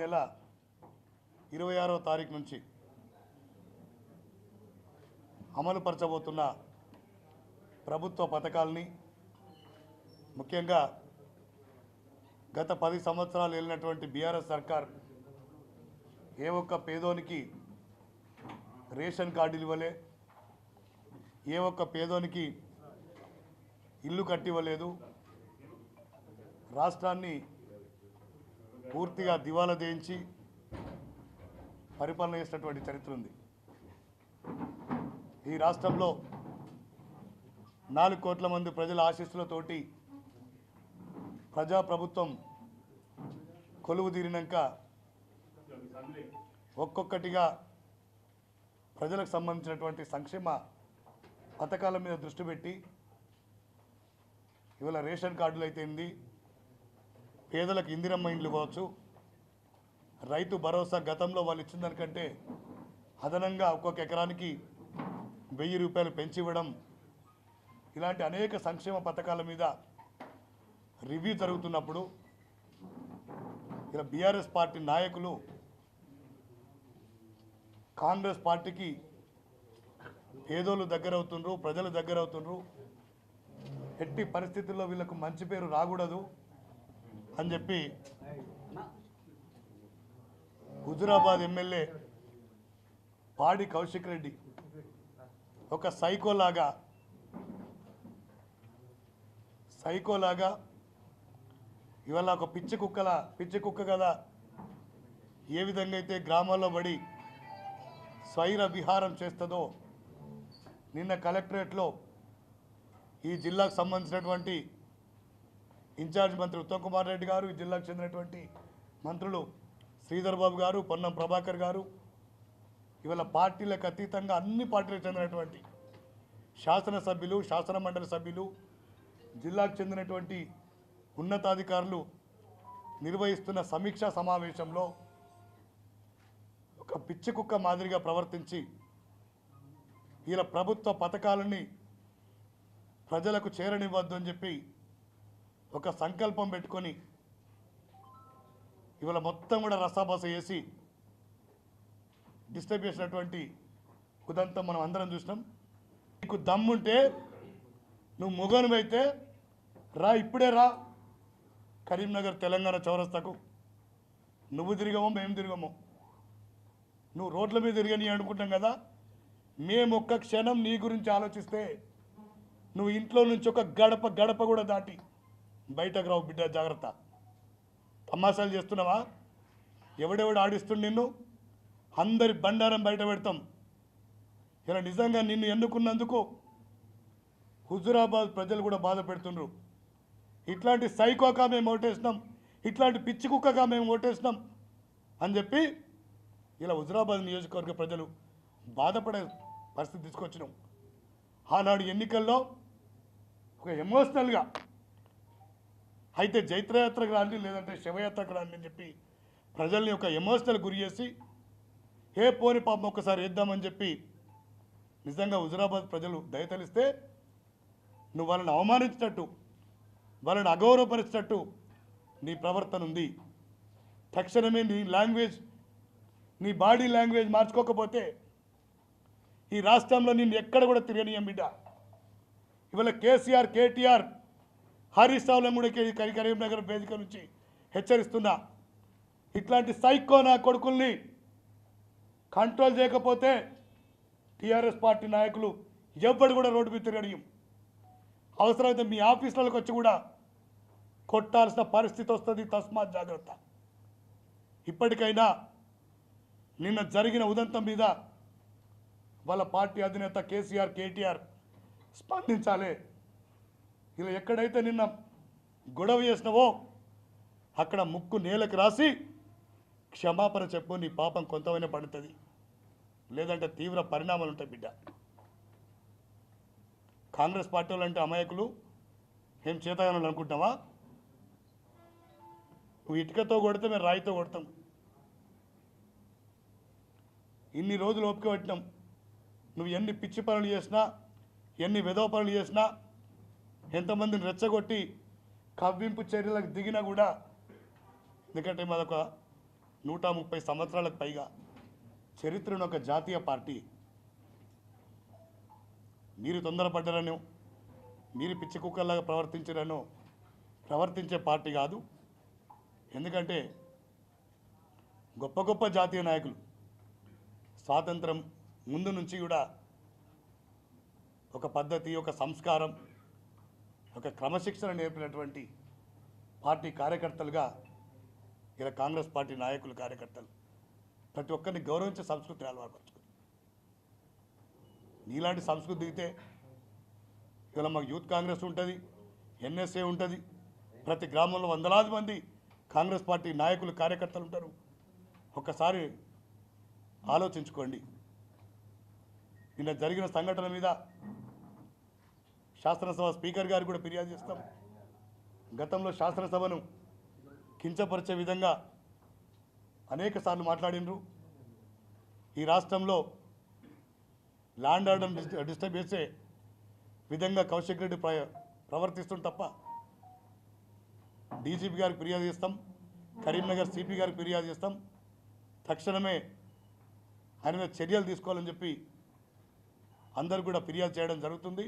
నెల 26వ తారీఖు నుంచి అమలుపరచబోతున్న ప్రభుత్వ పథకాలని ముఖ్యంగా గత 10 సంవత్సరాలు వెళ్ళినటువంటి బీఆర్ఎస్ సర్కార్ ఏ ఒక్క పేదోనికి రేషన్ కార్డులు ఇవ్వలే, ఏ ఒక్క పేదోనికి ఇల్లు కట్టివ్వలేదు, రాష్ట్రాన్ని పూర్తిగా దివాలా దేయించి పరిపాలన చేసినటువంటి చరిత్ర ఉంది. ఈ రాష్ట్రంలో 4 కోట్ల మంది ప్రజల ఆశీస్సులతోటి ప్రజాప్రభుత్వం కొలువు తీరినాక ఒక్కొక్కటిగా ప్రజలకు సంబంధించినటువంటి సంక్షేమ పథకాల మీద దృష్టి పెట్టి ఇవాళ రేషన్ కార్డులు అయితేంది, పేదలకు ఇందిరమ్మ ఇండ్లు కావచ్చు, రైతు భరోసా గతంలో వాళ్ళు ఇచ్చిన దానికంటే అదనంగా ఒక్కొక్క ఎకరానికి 1000 రూపాయలు పెంచి ఇవ్వడం, ఇలాంటి అనేక సంక్షేమ పథకాల మీద రివ్యూ జరుగుతున్నప్పుడు ఇలా బీఆర్ఎస్ పార్టీ నాయకులు కాంగ్రెస్ పార్టీకి పేదోళ్ళు దగ్గర అవుతుండ్రు, ప్రజలు దగ్గర అవుతుండ్రు, ఎట్టి పరిస్థితుల్లో వీళ్ళకు మంచి పేరు రాకూడదు అని చెప్పి హుజురాబాద్ ఎమ్మెల్యే పాడి కౌశిక్ రెడ్డి ఒక సైకోలాగా ఇవాళ ఒక పిచ్చి కుక్క కదా ఏ విధంగా అయితే గ్రామాల్లో పడి స్వైర విహారం చేస్తుందో నిన్న కలెక్టరేట్లో ఈ జిల్లాకు సంబంధించినటువంటి ఇన్ఛార్జ్ మంత్రి ఉత్తమ్ కుమార్ రెడ్డి గారు, ఈ జిల్లాకు చెందినటువంటి మంత్రులు శ్రీధర్ బాబు గారు, పొన్నం ప్రభాకర్ గారు, ఇవాళ పార్టీలకు అతీతంగా అన్ని పార్టీలకు చెందినటువంటి శాసనసభ్యులు, శాసన మండలి సభ్యులు, జిల్లాకు చెందినటువంటి ఉన్నతాధికారులు నిర్వహిస్తున్న సమీక్షా సమావేశంలో ఒక పిచ్చి కుక్క మాదిరిగా ప్రవర్తించి ఇలా ప్రభుత్వ పథకాలని ప్రజలకు చేరనివ్వద్దు అని చెప్పి ఒక సంకల్పం పెట్టుకొని ఇవాళ మొత్తం కూడా రసాబస వేసి డిస్టర్బ్ చేసినటువంటి ఉదంతం మనం అందరం చూసినాం. నీకు దమ్ముంటే నువ్వు మొగనువైతే ఇప్పుడే రా కరీంనగర్ తెలంగాణ చౌరస్తాకు. నువ్వు తిరిగామో మేము తిరిగామో, నువ్వు రోడ్ల మీద తిరిగని అనుకుంటాం కదా, మేము ఒక్క క్షణం నీ గురించి ఆలోచిస్తే నువ్వు ఇంట్లో నుంచి ఒక గడప కూడా దాటి బయటకు రావు బిడ్డ, జాగ్రత్త. తమాషాలు చేస్తున్నావా? ఎవడెవడు ఆడిస్తుండు నిన్ను? అందరి బండారం బయట పెడతాం. ఇలా నిజంగా నిన్ను ఎన్నుకున్నందుకు హుజురాబాద్ ప్రజలు కూడా బాధ పెడుతుండ్రు. ఇట్లాంటి సైకోగా మేము ఓటేసినాం, ఇట్లాంటి పిచ్చి కుక్కగా మేము ఓటేసినాం అని చెప్పి ఇలా హుజురాబాద్ నియోజకవర్గ ప్రజలు బాధపడే పరిస్థితి తీసుకొచ్చినాం. ఆనాడు ఎన్నికల్లో ఒక ఎమోషనల్గా అయితే జైత్రయాత్రకు రాండి, లేదంటే శివయాత్రకు రాండి అని చెప్పి ప్రజల్ని ఒక ఎమోషనల్ గురి చేసి పోని పాపం ఒక్కసారి వేద్దామని చెప్పి నిజంగా హుజురాబాద్ ప్రజలు దయతలిస్తే నువ్వు వాళ్ళని అవమానించినట్టు, వాళ్ళని అగౌరవపరిచినట్టు నీ ప్రవర్తన ఉంది. తక్షణమే నీ లాంగ్వేజ్, నీ బాడీ లాంగ్వేజ్ మార్చుకోకపోతే ఈ రాష్ట్రంలో నిన్ను ఎక్కడ కూడా తిరగనీయం బిడ్డ. ఇవాళ కేసీఆర్, కేటీఆర్, హరీష్ రావులను కూడా కరీంనగర్ వేదిక నుంచి హెచ్చరిస్తున్నా, ఇట్లాంటి సైకో నా కొడుకుల్ని కంట్రోల్ చేయకపోతే టీఆర్ఎస్ పార్టీ నాయకులు ఎవ్వడు కూడా రోడ్డు మీద తిరగనీయం. అవసరమైతే మీ ఆఫీసులకు వచ్చి కూడా కొట్టాల్సిన పరిస్థితి వస్తుంది. తస్మాత్ జాగ్రత్త. ఇప్పటికైనా నిన్న జరిగిన ఉదంతం మీద వాళ్ళ పార్టీ అధినేత కేసీఆర్, కేటీఆర్ స్పందించాలి. ఇలా ఎక్కడైతే నిన్న గొడవ చేసినవో అక్కడ ముక్కు నేలకు రాసి క్షమాపణ చెప్పు, నీ పాపం కొంతమైనా పడుతుంది, లేదంటే తీవ్ర పరిణామాలు ఉంటాయి బిడ్డ. కాంగ్రెస్ పార్టీ వాళ్ళంటే అమాయకులు, ఏం చేతగానని అనుకుంటావా? నువ్వు ఇటుకతో కొడితే మేము రాయితో కొడతాం. ఇన్ని రోజులు ఓపిక పట్టినాం. నువ్వు ఎన్ని పిచ్చి పనులు చేసినా, ఎన్ని వెధవ పనులు చేసినా, ఎంతమందిని రెచ్చగొట్టి కవ్వింపు చర్యలకు దిగినా కూడా, ఎందుకంటే మాదొక 130 సంవత్సరాలకు పైగా చరిత్రను ఒక జాతీయ పార్టీ. మీరు తొందరపడ్డారనో, మీరు పిచ్చి కుక్కల్లాగా ప్రవర్తించారనో ప్రవర్తించే పార్టీ కాదు. ఎందుకంటే గొప్ప గొప్ప జాతీయ నాయకులు స్వాతంత్రం ముందు నుంచి కూడా ఒక పద్ధతి, ఒక సంస్కారం, ఒక క్రమశిక్షణ నేర్పినటువంటి పార్టీ కార్యకర్తలుగా ఇలా కాంగ్రెస్ పార్టీ నాయకులు, కార్యకర్తలు ప్రతి ఒక్కరిని గౌరవించే సంస్కృతిని అలవాటుపరచుకుంది. నీలాంటి సంస్కృతి దిగితే ఇవాళ మాకు యూత్ కాంగ్రెస్ ఉంటుంది, ఎన్ఎస్ఏ ఉంటుంది, ప్రతి గ్రామంలో వందలాది మంది కాంగ్రెస్ పార్టీ నాయకులు, కార్యకర్తలు ఉంటారు. ఒక్కసారి ఆలోచించుకోండి. నిన్న జరిగిన సంఘటన మీద శాసనసభ స్పీకర్ గారు కూడా ఫిర్యాదు చేస్తాం. గతంలో శాసనసభను కించపరిచే విధంగా అనేక సార్లు మాట్లాడినరు. ఈ రాష్ట్రంలో ల్యాండ్ ఆర్డర్ డిస్టర్బ్ చేసే విధంగా కౌశిక్ రెడ్డి ప్రవర్తిస్తుంది తప్ప డీజీపీ గారికి ఫిర్యాదు చేస్తాం, కరీంనగర్ సిపి గారికి ఫిర్యాదు చేస్తాం. తక్షణమే ఆయన మీద చర్యలు తీసుకోవాలని చెప్పి అందరూ కూడా ఫిర్యాదు చేయడం జరుగుతుంది.